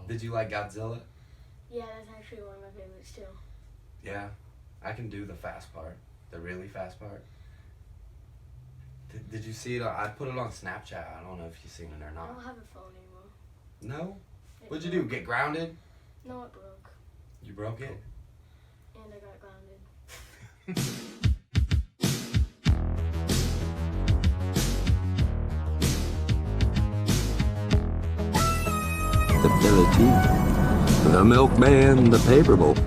Did you like Godzilla? Yeah, that's actually one of my favorites too. Yeah, I can do the fast part, the really fast part. Did you see it? I put it on Snapchat. I don't know if you've seen it or I not. don't have a phone anymore. No? It What'd you broke. do? Get grounded? No, it broke. You broke it? And I got grounded. The Ability, the Milkman, the Paperboy.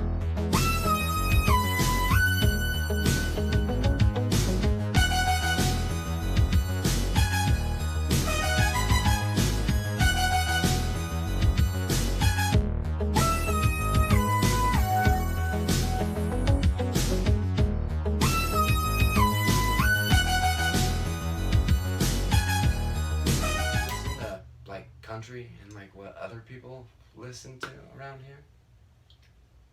Listen to, like, country and, like, what other people listen to around here?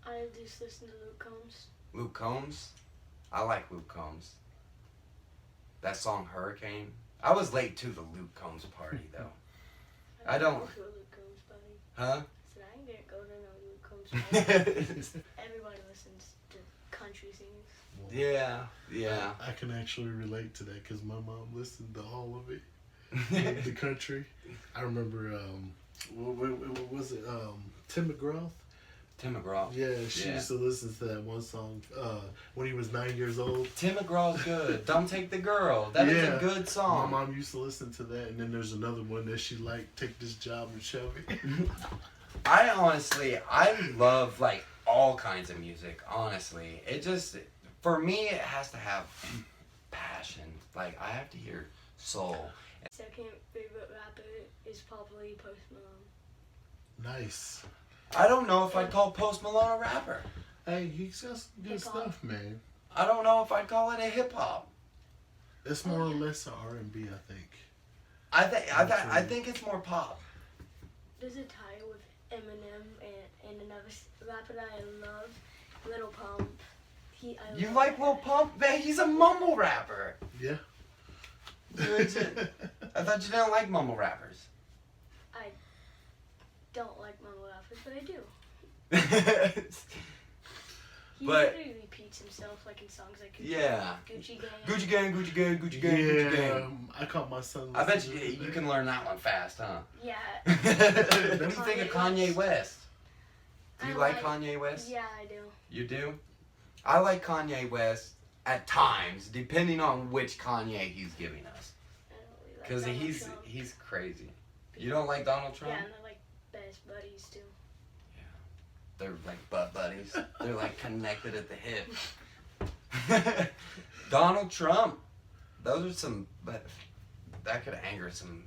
I just listen to Luke Combs. Luke Combs? I like Luke Combs. That song Hurricane. I was late to the Luke Combs party though. I don't- go to a Luke Combs party. Huh? So I didn't go to no Luke Combs party. Everybody listens to country singers. Yeah, yeah. I can actually relate to that because my mom listened to all of it. The country. I remember, what was it? Tim McGraw? Tim McGraw. Yeah, she used to listen to that one song when he was 9 years old. Tim McGraw's good. Don't Take the Girl. That is a good My song. mom used to listen to that, and then there's another one that she liked, Take This Job in Shelby. I love like all kinds of music, honestly. It just, for me, it has to have passion. Like, I have to hear soul. Second favorite rapper is probably Post Malone. Nice. I don't know if I'd call Post Malone a rapper. Hey, he's got some good Hip-hop. stuff, man. I don't know if I'd call it a hip hop. It's more or less an R&B, I think. I think it's more pop. There's a tie with Eminem and another rapper that I love, Lil Pump. You like Lil Pump? Man, he's a mumble rapper. Yeah. Dude, I thought you didn't like mumble rappers. I don't like mumble rappers, but I do. He But- literally repeats himself like in songs like Yeah. Gucci Gang. Gucci Gang, Gucci Gang, Gucci Gang, Gucci Gang. I caught my son. I bet listening to you that. can learn that one fast, huh? Yeah. What do you think of Kanye Kanye West? Do you I like like- Kanye West? Yeah, I do. You do? I like Kanye West at times, depending on which Kanye he's giving us. I don't really like Because Donald he's Trump. crazy. You don't like Donald Trump? Yeah, and they're like best buddies too. They're like butt buddies. They're like connected at the hip. Donald Trump. Those are some, but that could anger some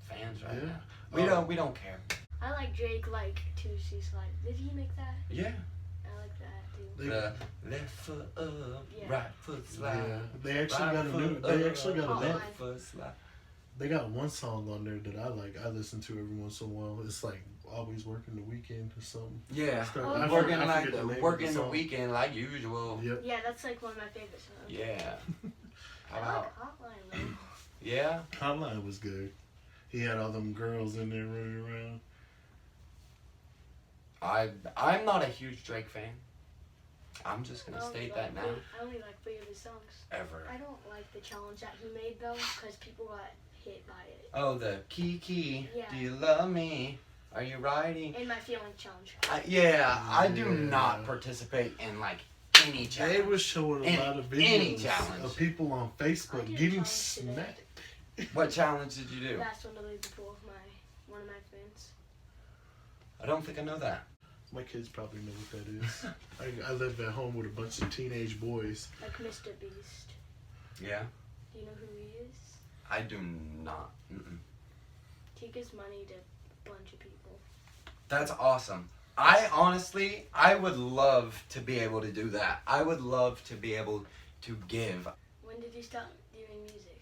fans right Yeah. now. We don't care. I like Drake like Tuesday Slide. Did he make that? Yeah. I like that too. They, The left foot up, Yeah. right foot slide. yeah, they actually Right got a new. foot They up, actually got a Oh, new. left foot slide. They got one song on there that I like. I listen to every once in a while. It's like always working the weekend or something. Yeah. Oh, I Working forget like the name of the working the song. weekend like usual. Yep. Yeah, that's like one of my favorite songs. Yeah. How I about? like Hotline though. Yeah. Hotline was good. He had all them girls in there running around. I'm not a huge Drake fan. I'm just gonna I only state like that now. I only like 3 of his songs. Ever. I don't like the challenge that he made though, because people got hit by it. Oh, the Kiki. Yeah. Do you love me? Are you riding? And my feeling challenge. I do Yeah. not participate in like any They challenge. was showing a lot of Any videos challenge. of people on I Facebook did a getting challenge today. smacked. What challenge did you do? Last one to leave the pool with one of my friends. I don't think I know that. My kids probably know what that is. I live at home with a bunch of teenage boys. Like Mr. Beast. Yeah. Do you know who he is? I do not. Mm-mm. He gives money to a bunch of people. That's awesome. I would love to be able to do that. I would love to be able to give. When did you start doing music?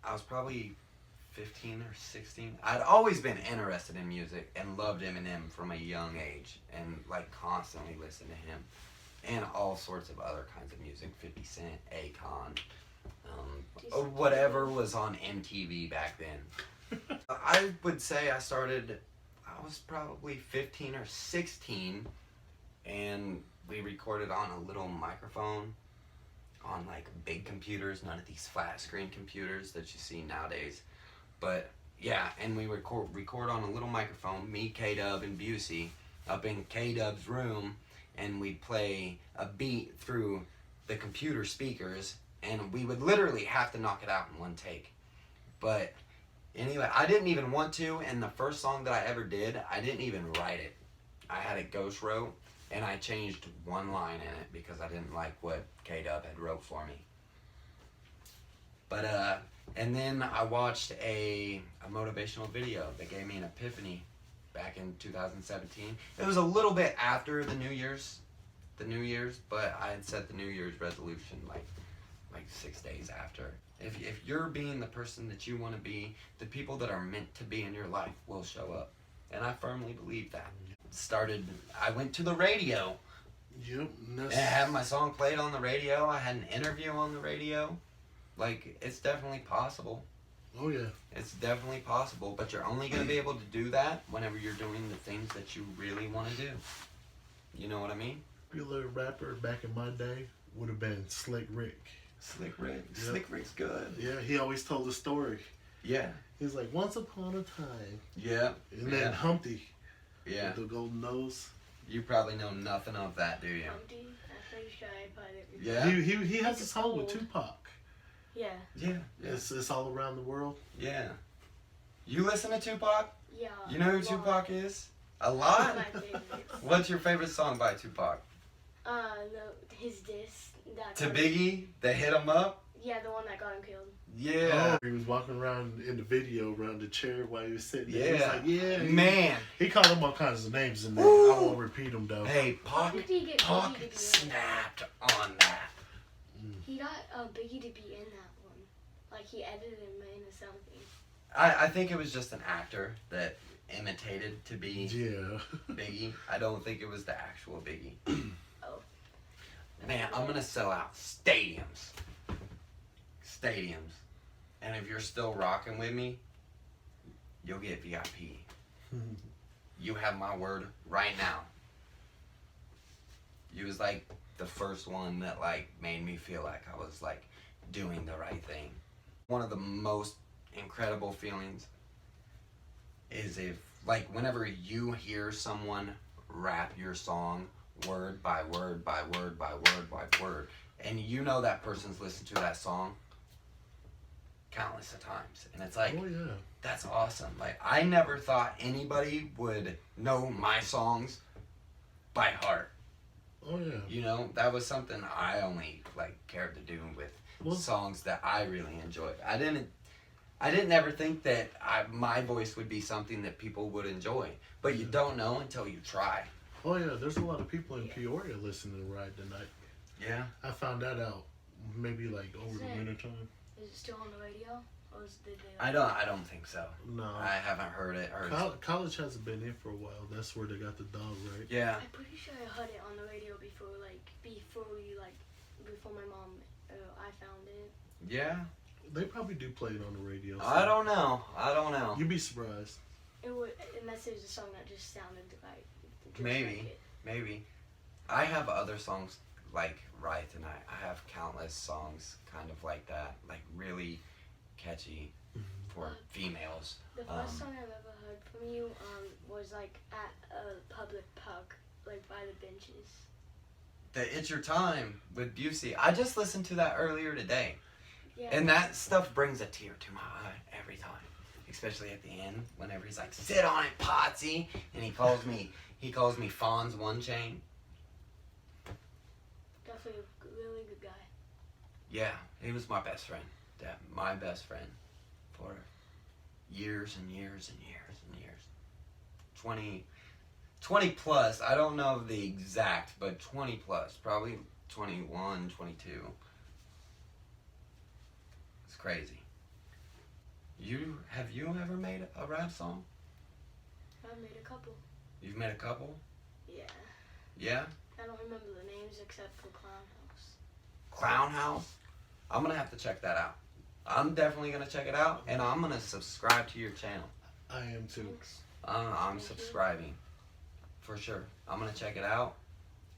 I was probably 15 or 16. I'd always been interested in music and loved Eminem from a young age and like constantly listened to him and all sorts of other kinds of music, 50 Cent, Akon, whatever was on MTV back then. I would say I was probably 15 or 16, and we recorded on a little microphone on like big computers, none of these flat screen computers that you see nowadays. But yeah, and we record on a little microphone, me, K-Dub, and B.U.C. up in K-Dub's room, and we'd play a beat through the computer speakers, and we would literally have to knock it out in one take. But anyway, I didn't even want to, and the first song that I ever did, I didn't even write it. I had it ghost wrote, and I changed one line in it because I didn't like what K-Dub had wrote for me. But and then I watched a motivational video that gave me an epiphany back in 2017. It was a little bit after the New Year's, but I had set the New Year's resolution like 6 days after. If you're being the person that you want to be, the people that are meant to be in your life will show up. And I firmly believe that. I went to the radio. Yep. And I had my song played on the radio. I had an interview on the radio. Like, it's definitely possible. Oh, yeah. It's definitely possible, but you're only going to be able to do that whenever you're doing the things that you really want to do. You know what I mean? Popular rapper back in my day would have been Slick Rick. Slick Rick. Yep. Slick Rick's good. Yeah, he always told a story. Yeah. He's like, once upon a time. Yeah. And then Humpty. Yeah. With the golden nose. You probably know nothing of that, do you? Humpty, I'm pretty sure I probably Yeah. He has a song with Tupac. Yeah. Yeah. It's all around the world. Yeah. You listen to Tupac? Yeah. You know who Tupac is? A lot? My favorites. What's your favorite song by Tupac? His diss. To Biggie, that hit him up? Yeah, the one that got him killed. Yeah. Oh, he was walking around in the video around the chair while he was sitting there. Yeah. He was like, yeah. Man. He called him all kinds of names in there. Woo. I won't repeat them though. Hey, Pac Did he get Biggie to be in snapped on that. He got Biggie to be in that one. Like, he edited him in or something. I think it was just an actor that imitated to be Yeah. Biggie. I don't think it was the actual Biggie. Oh. Man, I'm going to sell out stadiums. Stadiums. And if you're still rocking with me, you'll get VIP. You have my word right now. You was like the first one that like made me feel like I was like doing the right thing. One of the most incredible feelings is if like whenever you hear someone rap your song word by word by word by word by word, and you know that person's listened to that song countless of times, and it's like, oh yeah, that's awesome. Like, I never thought anybody would know my songs by heart. oh yeah. You know, that was something I only like cared to do with songs that I really enjoyed. I didn't ever think that my voice would be something that people would enjoy, but you don't know until you try. Oh yeah, there's a lot of people in Peoria listening to Ride Tonight. Yeah. I found that out maybe like over the winter time. Is it still on the radio? Or did they I don't think so. No. I haven't heard it. College hasn't been in for a while. That's where they got the dog, right? Yeah. I'm pretty sure I heard it on the radio before my mom, I found it. Yeah. They probably do play it on the radio. So I don't know. You'd be surprised. Unless it was a song that just sounded like. Maybe. I have other songs like Ride Tonight. I have countless songs kind of like that, like really catchy for females. The first song I've ever heard from you was like at a public park, like by the benches. The It's Your Time with B.U.C.Y. I just listened to that earlier today. Yeah. And that stuff brings a tear to my eye every time. Especially at the end, whenever he's like, sit on it, Potsy, and he calls me Fonz One Chain. Definitely a really good guy. Yeah, he was my best friend. My best friend for years and years and years and years. 20 plus, I don't know the exact, but 20 plus, probably 21, 22. It's crazy. Have you ever made a rap song? I've made a couple. You've made a couple? Yeah. Yeah? I don't remember the names except for Clown House. Clown House? I'm gonna have to check that out. I'm definitely gonna check it out, and I'm gonna subscribe to your channel. I am too. Thanks. I'm Thank you. subscribing for sure. I'm gonna check it out,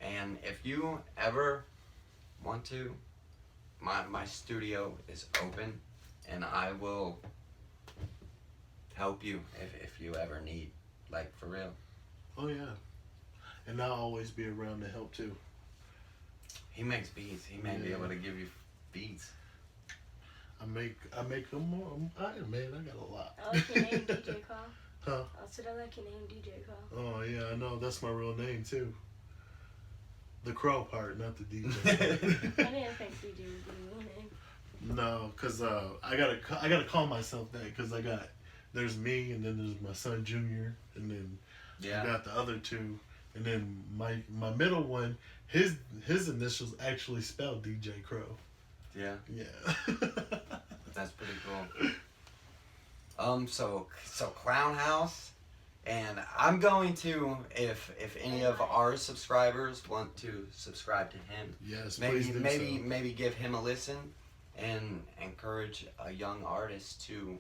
and if you ever want to, my studio is open, and I will help you if you ever need, like for real. Oh yeah, and I'll always be around to help too. He makes beats. He may be Yeah. able to give you beats. I make them more. I got a lot. I like your name, DJ Carl. Huh? I said I like your name, DJ Carl. Oh yeah, I know. That's my real name too. The Crow part, not the DJ part. I didn't think DJ would be your name. No, cause I gotta call myself that, cause there's me, and then there's my son Junior, and then I Yeah. got the other two, and then my middle one, his initials actually spell DJ Crow. Yeah. Yeah. That's pretty cool. So Clown House, and I'm going to, if any of our subscribers want to subscribe to him, Yes, please do maybe give him a listen, and encourage a young artist to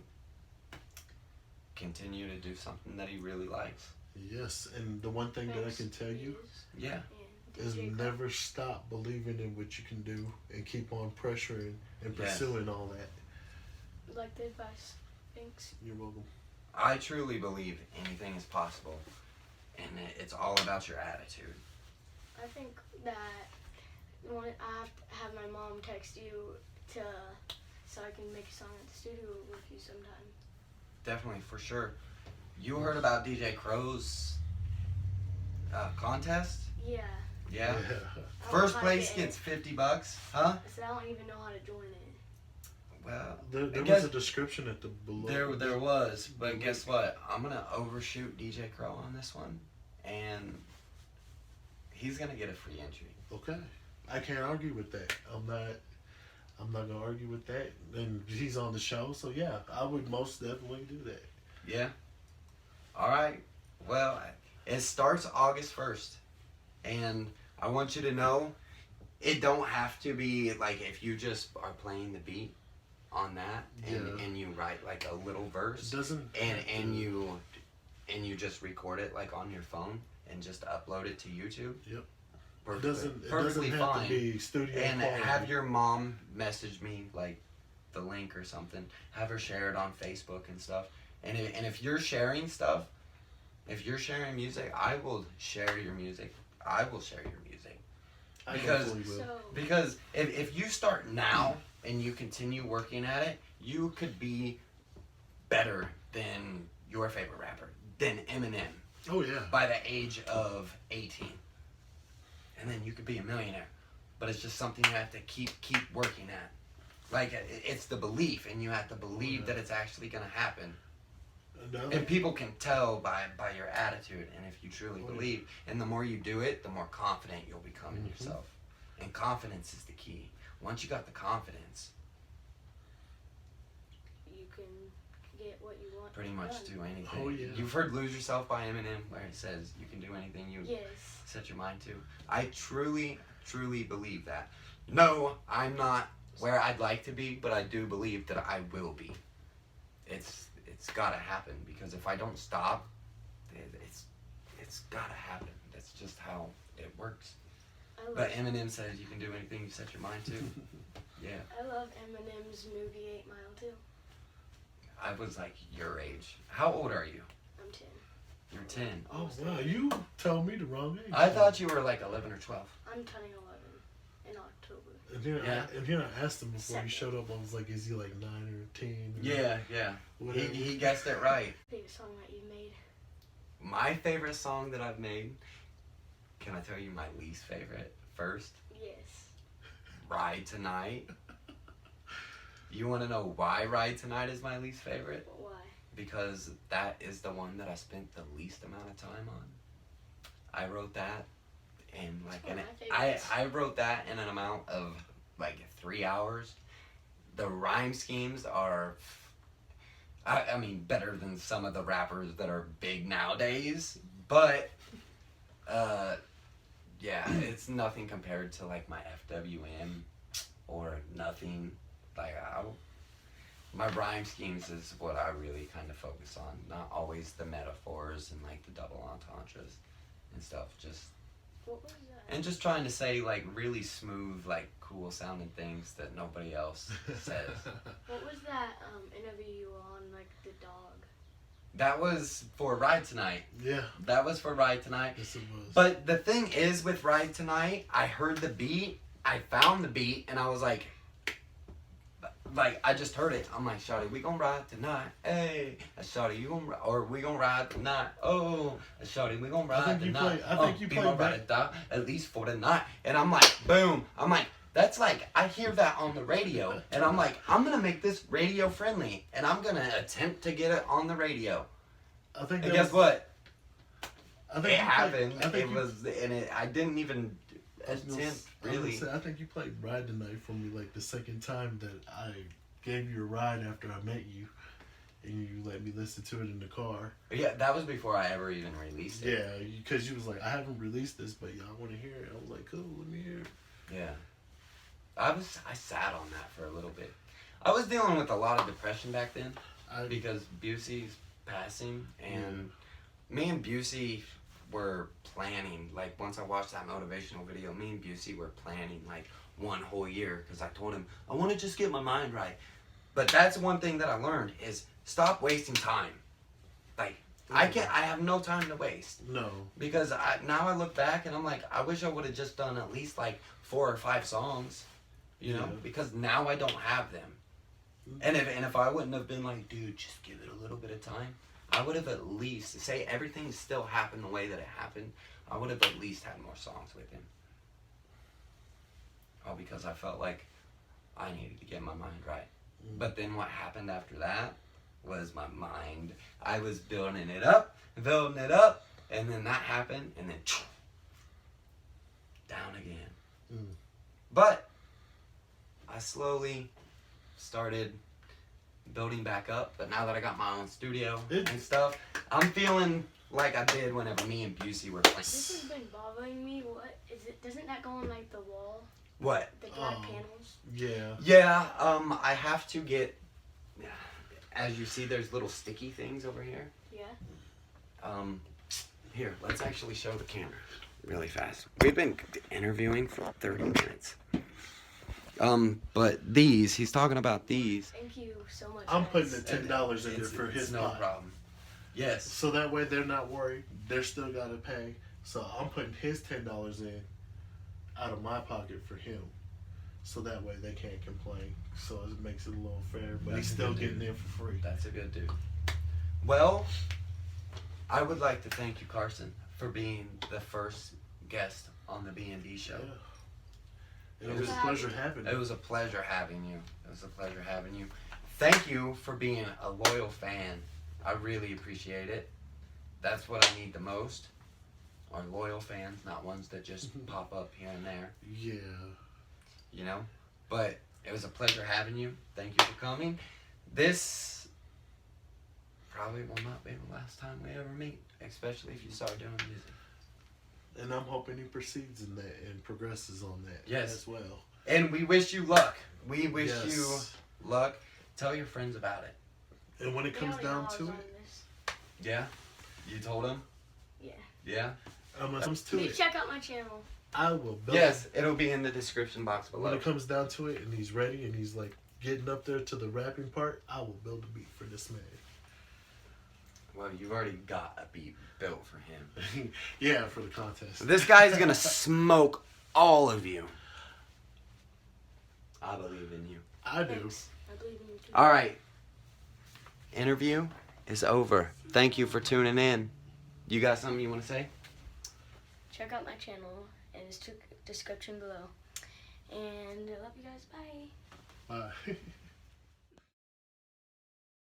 continue to do something that he really likes. Yes, and the one thing that I Thanks, can tell you Yeah. And is DJ Carl. never stop believing in what you can do, and keep on pressuring and Yes. pursuing all that. Like the advice. Thanks. You're welcome. I truly believe anything is possible, and it's all about your attitude. I think that I have to have my mom text you so I can make a song at the studio with you sometime. Definitely, for sure. You heard about DJ Crow's contest? Yeah. Yeah. I don't First know how to place get in. gets $50, huh? I said I don't even know how to join it. Well, There I was guess a description at the below. there was, but guess what? I'm gonna overshoot DJ Crow on this one, and he's gonna get a free entry. Okay, I can't argue with that. I'm not gonna argue with that. And he's on the show, so yeah, I would most definitely do that. Yeah. All right. Well, it starts August 1st, and I want you to know, it don't have to be like if you just are playing the beat on that, and you write like a little It verse, doesn't. and you just record it like on your phone and just upload it to YouTube. Yep. It Perfectly, doesn't. It perfectly doesn't have fine. to be studio And quality. have your mom message me like the link or something. Have her share it on Facebook and stuff. And if you're sharing stuff, if you're sharing music, I will share your music. I will share your music. I because- definitely will. So Because if you start now and you continue working at it, you could be better than your favorite rapper, than Eminem, Oh yeah. by the age of 18. And then you could be a millionaire. But it's just something you have to keep working at. Like, it's the belief, and you have to believe that it's actually going to happen. And people can tell by your attitude, and if you truly Oh, yeah. believe. And the more you do it, the more confident you'll become in Mhm. yourself. And confidence is the key. Once you got the confidence, you can get what you want. pretty much done. do anything. Oh, yeah. You've heard Lose Yourself by Eminem, where it says you can do anything you Yes. set your mind to. I truly believe that. No, I'm not where I'd like to be, but I do believe that I will be. It's gotta happen, because if I don't stop, it's gotta happen. That's just how it works. I love, But Eminem says you can do anything you set your mind to. Yeah. I love Eminem's movie 8 Mile too. I was like your age. How old are you? I'm 10. You're 10. Oh wow, you told me the wrong age. I thought you were like 11 or 12. I'm turning 11 in October. And then, Yeah. and then I asked him before Seven. he showed up. I was like, "Is he like 9 or 10?" Yeah. Whatever. He guessed it right. Favorite song that you made? My favorite song that I've made, can I tell you my least favorite first? Yes. Ride Tonight. You want to know why Ride Tonight is my least favorite? But why? Because that is the one that I spent the least amount of time on. I wrote that in like one an of my favorites. I wrote that in an amount of like 3 hours. The rhyme schemes are I mean better than some of the rappers that are big nowadays, but yeah, it's nothing compared to like my FWM or nothing. Like my rhyme schemes is what I really kind of focus on. Not always the metaphors and like the double entendres and stuff. Just What was that? and just trying to say like really smooth, like cool sounding things that nobody else says. What was that interview you were on, like the dog? That was for Ride Tonight. Yeah. That was for Ride Tonight. Yes, it was. But the thing is with Ride Tonight, I heard the beat, I found the beat, and I was like, I just heard it. I'm like, shawty, we gonna ride tonight. Hey, shawty, you gonna or we gonna ride tonight. Oh, shawty, we gonna ride tonight. I think you be played my back. ride at least for the night. And I'm like, boom. I'm like, that's like, I hear that on the radio, and I'm like, I'm gonna make this radio friendly, and I'm gonna attempt to get it on the radio. I think. And guess what? I think It you happened. Played, I think It you, was, and it, I didn't even I was gonna attempt s- I was gonna really. say, I think you played Ride Tonight for me like the second time that I gave you a ride after I met you, and you let me listen to it in the car. Yeah, that was before I ever even released it. Yeah, because you was like, I haven't released this, but y'all want to hear it. I was like, cool, let me hear it. Yeah. I sat on that for a little bit. I was dealing with a lot of depression back then because B.U.C.'s passing, and me and B.U.C. were planning, like once I watched that motivational video, me and B.U.C. were planning like one whole year because I told him I want to just get my mind right. But that's one thing that I learned is stop wasting time. Like I have no time to waste. No. Because now I look back and I'm like, I wish I would have just done at least like 4 or 5 songs, you know, Yeah. because now I don't have them. And if I wouldn't have been like, dude, just give it a little bit of time, I would have at least, say everything still happened the way that it happened, I would have at least had more songs with him. All because I felt like I needed to get my mind right. But then what happened after that was my mind. I was building it up, and then that happened, and then down again. But I slowly started building back up. But now that I got my own studio and stuff, I'm feeling like I did whenever me and B.U.C. were playing. This has been bothering me. What is it? Doesn't that go on like the wall? What? The black panels? Yeah. Yeah, I have to get, as you see, there's little sticky things over here. Yeah. Here, let's actually show the camera really fast. We've been interviewing for 30 minutes. But these, he's talking about these. Thank you so much. I'm guys. putting the $10 in there for It's his no pot. problem. Yes. So that way they're not worried. They're still got to pay. So I'm putting his $10 in out of my pocket for him. So that way they can't complain. So it makes it a little fair. But That's he's a still good getting dude. in for free. That's a good dude. Well, I would like to thank you, Carsen, for being the first guest on the BnB show. Yeah. It was a pleasure having It you. was a pleasure having you. It was a pleasure having you. Thank you for being a loyal fan. I really appreciate it. That's what I need the most. Are loyal fans, not ones that just pop up here and there. Yeah. You know? But it was a pleasure having you. Thank you for coming. This probably will not be the last time we ever meet, especially if you start doing music. And I'm hoping he proceeds in that and progresses on that Yes. as well. And we wish you luck. We wish Yes. you luck. Tell your friends about it. And when it They comes already know down I was to on it, this. Yeah? You told them? Yeah. Yeah? when it comes to Please it, check out my channel. I will build Yes, it'll be in the description box When below. it comes down to it and he's ready and he's like getting up there to the rapping part, I will build a beat for this man. Well, you've already got a beat built for him. Yeah, for the contest. This guy's gonna smoke all of you. I believe in you. I do. Thanks. I believe in you too. All right. Interview is over. Thank you for tuning in. You got something you want to say? Check out my channel in the description below. And I love you guys. Bye. Bye.